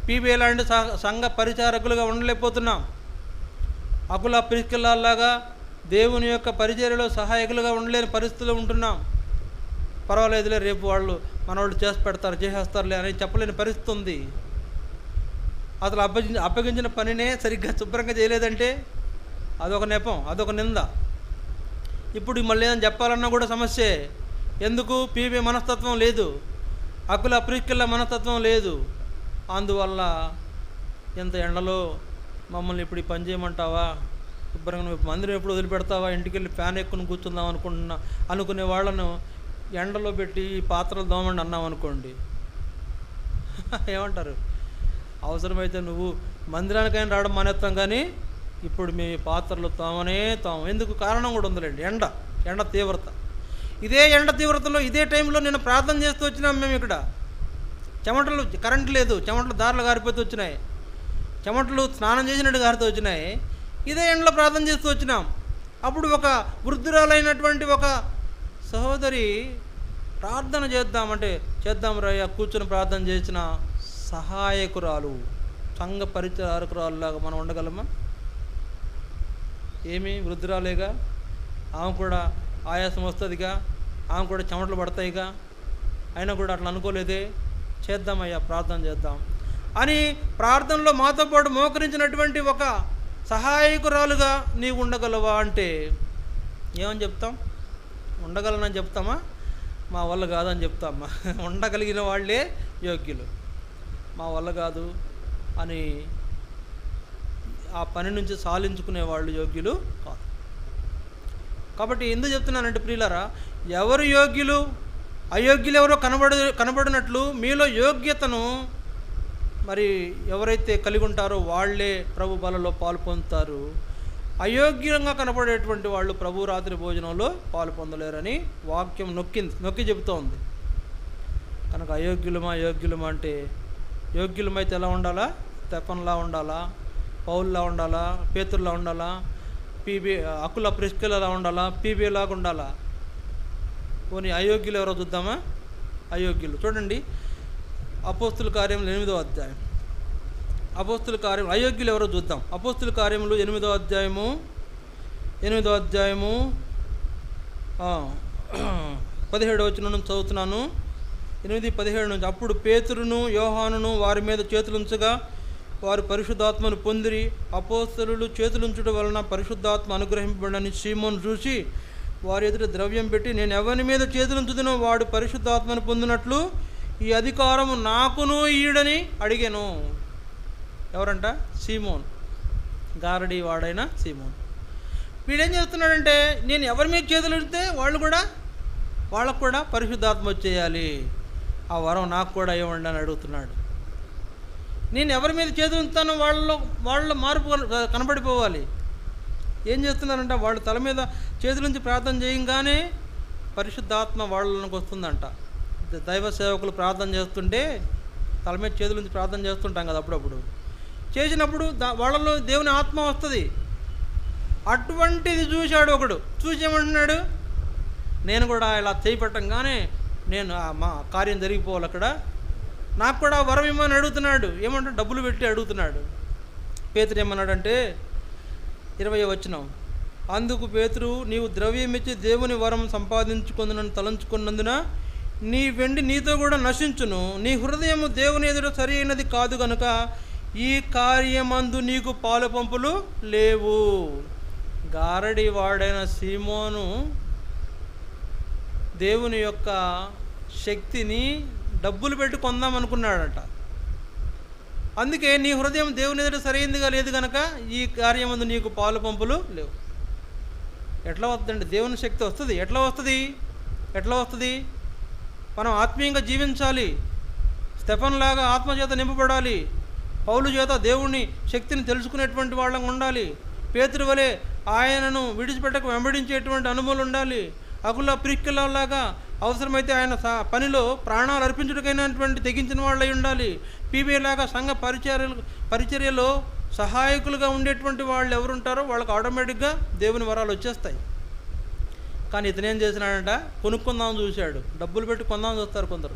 పీబీ లాంటి సంఘ పరిచారకులుగా ఉండలేకపోతున్నాం. అకుల ప్రిస్కిల్లాగా దేవుని యొక్క పరిచర్యలో సహాయకులుగా ఉండలేని పరిస్థితుల్లో ఉంటున్నాం. పర్వాలేదులే, రేపు వాళ్ళు మనవాళ్ళు చేసేస్తారులే అని చెప్పలేని పరిస్థితి ఉంది. అసలు అప్పగించిన పనినే సరిగ్గా శుభ్రంగా చేయలేదంటే అదొక నెపం, అదొక నింద. ఇప్పుడు మళ్ళీ ఏదైనా చెప్పాలన్నా కూడా సమస్యే. ఎందుకు? పీబీ మనస్తత్వం లేదు, అకుల ప్రిస్కిల్ల మనస్తత్వం లేదు. అందువల్ల ఎంత ఎండలో మమ్మల్ని ఇప్పుడు ఈ పని చేయమంటావా, శుభ్రంగా నువ్వు మందిరం ఎప్పుడు వదిలిపెడతావా, ఇంటికి వెళ్ళి ఫ్యాన్ ఎక్కుని కూర్చుందాం అనుకునే వాళ్ళను ఎండలో పెట్టి ఈ పాత్రలు దోమండి అన్నాం అనుకోండి, ఏమంటారు? అవసరమైతే నువ్వు మందిరానికైనా రావడం మానేస్తాం, కానీ ఇప్పుడు మీ పాత్రలు తోమనే తోమం. ఎందుకు? కారణం కూడా ఉందిలేండి, ఎండ తీవ్రత. ఇదే ఎండ తీవ్రతలో ఇదే టైంలో నేను ప్రార్థన చేస్తూ వచ్చినాం. మేము ఇక్కడ చెమటలు, కరెంట్ లేదు, చెమటలు దారులు గారిపోతూ వచ్చినాయి, చెమటలు స్నానం చేసినట్టు గారితో వచ్చినాయి. ఇదే ఎండలో ప్రార్థన చేస్తూ వచ్చినాం. అప్పుడు ఒక వృద్ధురాలైనటువంటి ఒక సహోదరి ప్రార్థన చేద్దాం రయ్య కూర్చొని ప్రార్థన చేసిన సహాయకురాలు, సంఘ పరిచారకురాలులాగా మనం ఉండగలమా? ఏమి వృద్ధురాలేగా, ఆమె కూడా ఆయాసం వస్తుందిగా, ఆమె కూడా చెమటలు పడతాయిగా, అయినా కూడా అట్లా అనుకోలేదే. చేద్దామయ్యా, ప్రార్థన చేద్దాం అని ప్రార్థనలో మాతో పాటు మోకరించినటువంటి ఒక సహాయకురాలుగా నీవు ఉండగలవా అంటే ఏమని చెప్తాం? ఉండగలనని చెప్తామా? మా వల్ల కాదని చెప్తామా? ఉండగలిగిన వాళ్ళే యోగ్యులు, మా వల్ల కాదు అని ఆ పని నుంచి సాలించుకునే వాళ్ళు యోగ్యులు కాదు. కాబట్టి ఎందుకు చెప్తున్నానంటే ప్రియులారా, ఎవరు యోగ్యులు అయోగ్యులు ఎవరో కనబడినట్లు మీలో యోగ్యతను మరి ఎవరైతే కలిగి ఉంటారో వాళ్ళే ప్రభు బలలో పాలు పొందుతారు. అయోగ్యంగా కనబడేటువంటి వాళ్ళు ప్రభు రాత్రి భోజనంలో పాలు పొందలేరని వాక్యం నొక్కి చెబుతోంది. కనుక యోగ్యులమా అంటే యోగ్యులమైతే ఎలా ఉండాలా? స్టెఫన్లా ఉండాలా, పౌల్లా ఉండాలా, పేతురులా ఉండాలా, అకుల ప్రిస్కిల్లలా ఉండాలా, పీబీలాగా ఉండాలా? పోనీ అయోగ్యులు ఎవరో చూద్దామా? అయోగ్యులు చూడండి, అపోస్తుల కార్యములు 8వ అధ్యాయం. అపోస్తుల కార్యం అయోగ్యులు ఎవరో చూద్దాం. అపోస్తుల కార్యములు 8వ అధ్యాయము 17వ వచనం నుంచి చదువుతున్నాను. 8:17 నుంచి. అప్పుడు పేతురును యోహానును వారి మీద చేతులుంచగా వారు పరిశుద్ధాత్మను పొందిరి. అపోస్తలులు చేతులుంచడం వలన పరిశుద్ధాత్మ అనుగ్రహింపబడని సీమోను చూసి వారి ఎదుట ద్రవ్యం పెట్టి, నేను ఎవరి మీద చేతులుంచుదునో వాడు పరిశుద్ధాత్మను పొందినట్లు ఈ అధికారము నాకును ఈడని అడిగాను. ఎవరంట? సీమోన్, గారడీ వాడైన సీమోన్. వీడేం చేస్తున్నాడంటే, నేను ఎవరి మీద చేతులు ఉంచితే వాళ్ళకు కూడా పరిశుద్ధాత్మ వచ్చేయాలి, ఆ వరం నాకు కూడా ఇవ్వండి అని అడుగుతున్నాడు. నేను ఎవరి మీద చేతులు ఉంచుతానో వాళ్ళ మార్పు కనబడిపోవాలి. ఏం చేస్తున్నారంట, వాళ్ళు తల మీద చేతులుంచి ప్రార్థన చేయంగానే పరిశుద్ధాత్మ వాళ్ళకి వస్తుందంట. దైవ సేవకులు ప్రార్థన చేస్తుంటే తల మీద చేతులుంచి ప్రార్థన చేస్తుంటాం కదా, అప్పుడప్పుడు చేసినప్పుడు వాళ్ళలో దేవుని ఆత్మ వస్తుంది. అటువంటిది చూశాడు ఒకడు. చూసేమంటున్నాడు, నేను కూడా ఇలా చేపట్టంగానే నేను మా కార్యం జరిగిపోవాలి, అక్కడ నాకు కూడా వరం ఇమ్మని అడుగుతున్నాడు. ఏమంటే డబ్బులు పెట్టి అడుగుతున్నాడు. పేతురు ఏమన్నాడంటే 20వ వచనం, అందుకు పేతురు, నీవు ద్రవ్యం ఇచ్చి దేవుని వరం సంపాదించుకుందునని తలంచుకున్నందున నీ వెండి నీతో కూడా నశించును, నీ హృదయము దేవుని ఎదుట సరి అయినది కాదు కనుక ఈ కార్యమందు నీకు పాలు పంపులు లేవు. గారడి వాడైన సీమోను దేవుని యొక్క శక్తిని డబ్బులు పెట్టి కొందాం అనుకున్నాడట. అందుకే నీ హృదయం దేవుని ఎదుట సరైనదిగా లేదు కనుక ఈ కార్యమందు నీకు పాలు పంపులు లేవు. ఎట్లా వస్తుందండి? దేవుని శక్తి వస్తుంది. ఎట్లా వస్తుంది? మనం ఆత్మీయంగా జీవించాలి, స్టెఫన్లాగా ఆత్మచేత నింపబడాలి, పౌలు చేత దేవుని శక్తిని తెలుసుకునేటువంటి వాళ్ళం ఉండాలి, పేతురు వలె ఆయనను విడిచిపెట్టక వెంబడించేటువంటి అనుభవాలు ఉండాలి, అకుల ప్రిస్కిల్లలాగా అవసరమైతే ఆయన పనిలో ప్రాణాలు అర్పించుటకైనటువంటి తెగించిన వాళ్ళై ఉండాలి, పీబీలాగా సంఘ పరిచర్యలో సహాయకులుగా ఉండేటువంటి వాళ్ళు ఎవరుంటారో వాళ్ళకి ఆటోమేటిక్గా దేవుని వరాలు వచ్చేస్తాయి. కానీ ఇతను ఏం చేసినాడంట, కొనుక్కుందామని చూశాడు. డబ్బులు పెట్టి కొందామని చూస్తారు కొందరు.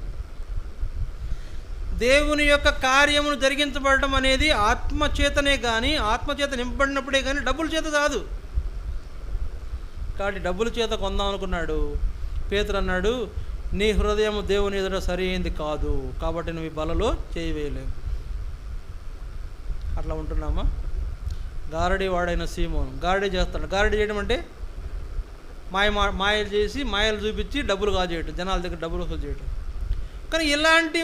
దేవుని యొక్క కార్యమును జరిగించబడటం అనేది ఆత్మచేతనే కానీ, ఆత్మచేత నింపబడినప్పుడే కానీ డబ్బుల చేత కాదు. కాబట్టి డబ్బుల చేత కొందాం అనుకున్నాడు. పేతురు అన్నాడు, నీ హృదయం దేవుని ఎదుట సరి అయింది కాదు, కాబట్టి నువ్వు ఈ బలలో చేయవేయలేవు. అట్లా ఉంటున్నామా? గారడీ వాడైన సీమోను గారడీ చేస్తాడు. గారడీ చేయడం అంటే మాయలు చేసి, మాయలు చూపించి డబ్బులు కాజేయటం, జనాల దగ్గర డబ్బులు వసూలు చేయటం. కానీ ఇలాంటి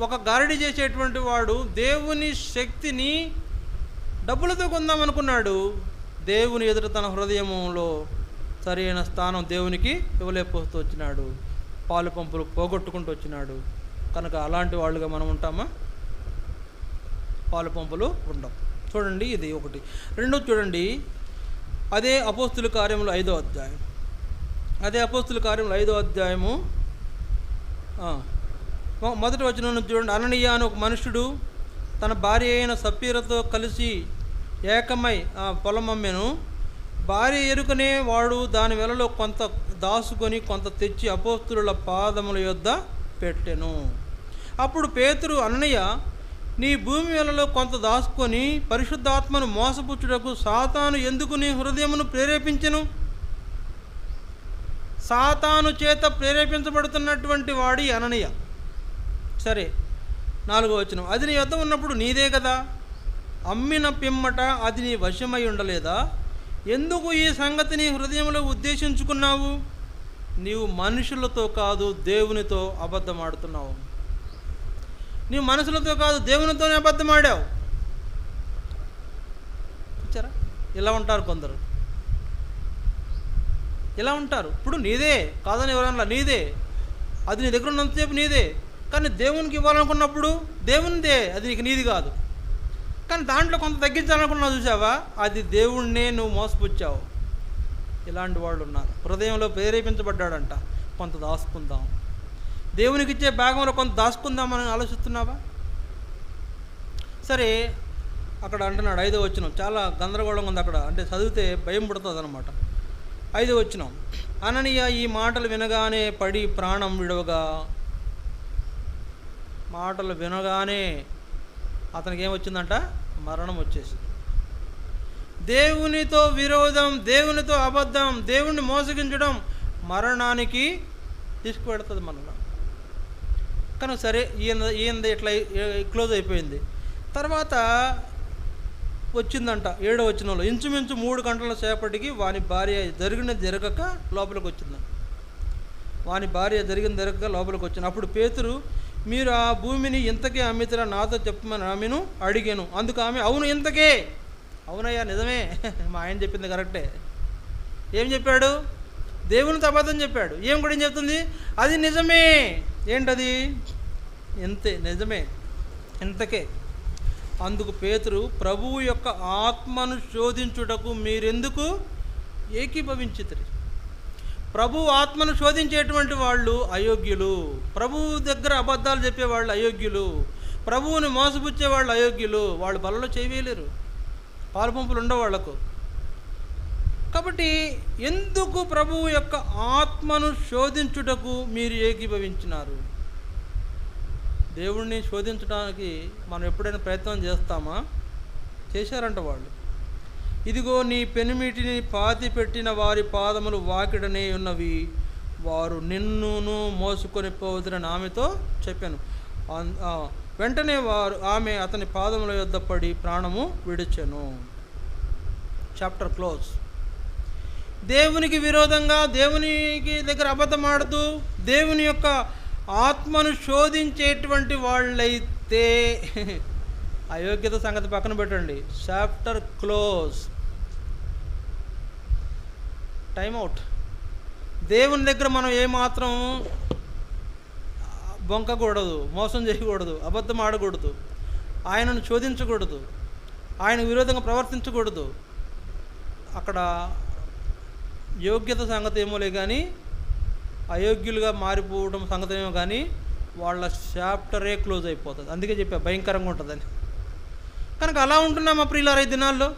ఒక గారడీ చేసేటువంటి వాడు దేవుని శక్తిని డబ్బులతో కొందామనుకున్నాడు. దేవుని ఎదుట తన హృదయంలో సరైన స్థానం దేవునికి ఇవ్వలేకపోతూ వచ్చినాడు. పాలు పంపులు పోగొట్టుకుంటూ వచ్చినాడు. కనుక అలాంటి వాళ్ళుగా మనం ఉంటామా? పాలు పంపులు ఉండం. చూడండి, ఇది ఒకటి. రెండో చూడండి, అదే అపోస్తుల కార్యములు 5వ అధ్యాయం. అదే అపోస్తుల కార్యములు 5వ అధ్యాయము మొదటి వచనం చూడండి. అననీయ అని ఒక మనుషుడు తన భార్య అయిన సప్పీరతో కలిసి ఏకమై పొలం అమ్మెను. భార్య ఎరుకనే వాడు దాని వెలలో కొంత దాసుకొని కొంత తెచ్చి అపోస్తుల పాదముల యొద్ద పెట్టెను. అప్పుడు పేతురు, అననీయ, నీ భూమి వెలలో కొంత దాచుకొని పరిశుద్ధాత్మను మోసపుచ్చుటకు సాతాను ఎందుకు నీ హృదయమును ప్రేరేపించెను? సాతాను చేత ప్రేరేపించబడుతున్నటువంటి వాడి అననీయ. సరే, 4వ వచనం. అది నీ యొద్ద ఉన్నప్పుడు నీదే కదా, అమ్మిన పిమ్మట అది నీ వశమై ఉండలేదా? ఎందుకు ఈ సంగతి నీ హృదయంలో ఉద్దేశించుకున్నావు? నీవు మనుషులతో కాదు దేవునితో అబద్ధమాడుతున్నావు. నీవు మనుషులతో కాదు దేవునితోనే అబద్ధమాడావు. చూచారా? ఇలా ఉంటారు కొందరు, ఇలా ఉంటారు. ఇప్పుడు నీదే కాదని ఎవరన్నా, నీదే, అది నీ దగ్గర ఉన్నంతసేపు నీదే. కానీ దేవునికి ఇవ్వాలనుకున్నప్పుడు దేవునిదే, అది నీకు నీది కాదు. కానీ దాంట్లో కొంత తగ్గించాలనుకున్నావు, చూసావా, అది దేవుణ్ణే నువ్వు మోసపుచ్చావు. ఇలాంటి వాళ్ళు ఉన్నారు. హృదయంలో ప్రేరేపించబడ్డాడంట, కొంత దాచుకుందాం, దేవునికి ఇచ్చే భాగంలో కొంత దాచుకుందామని ఆలోచిస్తున్నావా? సరే, అక్కడ అంటున్నాడు 5వ వచనం, చాలా గందరగోళంగా ఉంది అక్కడ. అంటే చదివితే భయం పుడుతుంది అనమాట. 5వ వచనం. అననీయ ఈ మాటలు వినగానే పడి ప్రాణం విడవగా. మాటలు వినగానే అతనికి ఏమొచ్చిందంట? మరణం వచ్చేసింది. దేవునితో విరోధం, దేవునితో అబద్ధం, దేవుణ్ణి మోసగించడం మరణానికి తీసుకువెడుతుంది మనల్ని. కానీ సరే, ఈయనది ఇట్లా క్లోజ్ అయిపోయింది. తర్వాత వచ్చిందంట 7వ వచనంలో, ఇంచుమించు 3 గంటల సేపటికి వాని భార్య జరిగినది జరగక లోపలికి వచ్చిందంట. వాని భార్య జరిగింది జరగక లోపలికి వచ్చింది. అప్పుడు పేతురు, మీరు ఆ భూమిని ఇంతకే అమ్మితరా నాతో చెప్పమని ఆమెను అడిగాను. అందుకు ఆమె, అవును ఇంతకే. అవునయ్యా, నిజమే, మా ఆయన చెప్పింది కరెక్టే. ఏం చెప్పాడు? దేవునితో అబద్ధం చెప్పాడు. ఏం కూడా ఏం చెప్తుంది? అది నిజమే. ఏంటది? ఇంతే, నిజమే, ఇంతకే. అందుకు పేతురు, ప్రభువు యొక్క ఆత్మను శోధించుటకు మీరెందుకు ఏకీభవించితిరి? ప్రభువు ఆత్మను శోధించేటువంటి వాళ్ళు అయోగ్యులు. ప్రభువు దగ్గర అబద్ధాలు చెప్పేవాళ్ళు అయోగ్యులు. ప్రభువుని మోసపుచ్చే వాళ్ళు అయోగ్యులు. వాళ్ళు బలలో చేయలేరు, పాలు పంపులు ఉండవు వాళ్లకు. కాబట్టి ఎందుకు ప్రభువు యొక్క ఆత్మను శోధించుటకు మీరు ఏకీభవించినారు? దేవుణ్ణి శోధించడానికి మనం ఎప్పుడైనా ప్రయత్నం చేస్తామా? చేశారంట వాళ్ళు. ఇదిగో నీ పెనిమిటిని పాతి పెట్టిన వారి పాదములు వాకిడనే ఉన్నవి, వారు నిన్నును మోసుకొని పోవద్దని ఆమెతో చెప్పాను. వెంటనే ఆమె అతని పాదముల యొద్ద పడి ప్రాణము విడిచెను. Chapter close. దేవునికి విరోధంగా, దేవునికి దగ్గర అబద్ధమాడుతూ దేవుని యొక్క ఆత్మను శోధించేటువంటి వాళ్ళైతే, అయోగ్యత సంగతి పక్కన పెట్టండి, చాప్టర్ క్లోజ్, టైంఅవుట్. దేవుని దగ్గర మనం ఏమాత్రం బొంకకూడదు, మోసం చేయకూడదు, అబద్ధం ఆడకూడదు, ఆయనను శోధించకూడదు, ఆయన విరోధంగా ప్రవర్తించకూడదు. అక్కడ యోగ్యత సంగతి ఏమోలే కానీ, అయోగ్యులుగా మారిపోవడం సంగతి ఏమో కానీ, వాళ్ళ చాప్టరే క్లోజ్ అయిపోతుంది. అందుకే చెప్పా భయంకరంగా ఉంటుందని. కనుక అలా ఉంటున్నామా ప్రియులారా ఈ దినాల్లో?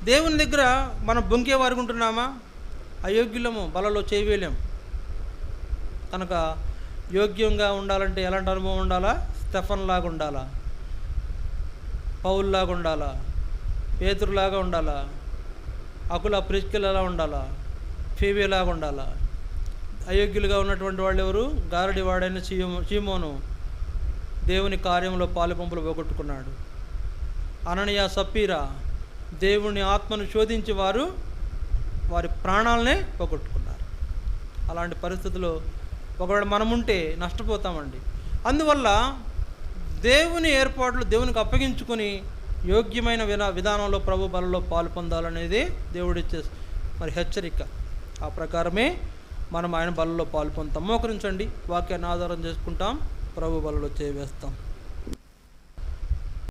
దేవుని దగ్గర మనం బొంకే వారికి ఉంటున్నామా? అయోగ్యులము, బలలో చేయవేలేం. కనుక యోగ్యంగా ఉండాలంటే ఎలాంటి అనుభవం ఉండాలా? స్టెఫన్ లాగా ఉండాలా, పౌల్లాగా ఉండాలా, పేతురులాగా ఉండాలా, అకుల ప్రిస్కిలలా ఉండాలా, ఫీబేలాగా ఉండాలా. అయోగ్యులుగా ఉన్నటువంటి వాళ్ళు ఎవరు? గారడి వాడైన సీమోను దేవుని కార్యంలో పాలుపంపులు పోగొట్టుకున్నాడు. అననీయ, సప్పీరా దేవుని ఆత్మను శోధించి వారి ప్రాణాలనే పోగొట్టుకున్నారు. అలాంటి పరిస్థితుల్లో ఒకవేళ మనముంటే నష్టపోతామండి. అందువల్ల దేవుని ఏర్పాట్లు దేవునికి అప్పగించుకొని యోగ్యమైన విధానంలో ప్రభు బలలో పాలు పొందాలనేది దేవుడిచ్చే హెచ్చరిక. ఆ ప్రకారమే మనం ఆయన బలలో పాలు పొందుతాం. మోకరించండి, వాక్యాన్ని ఆధారం చేసుకుంటాం, ప్రభు బలలో చేవేస్తాం.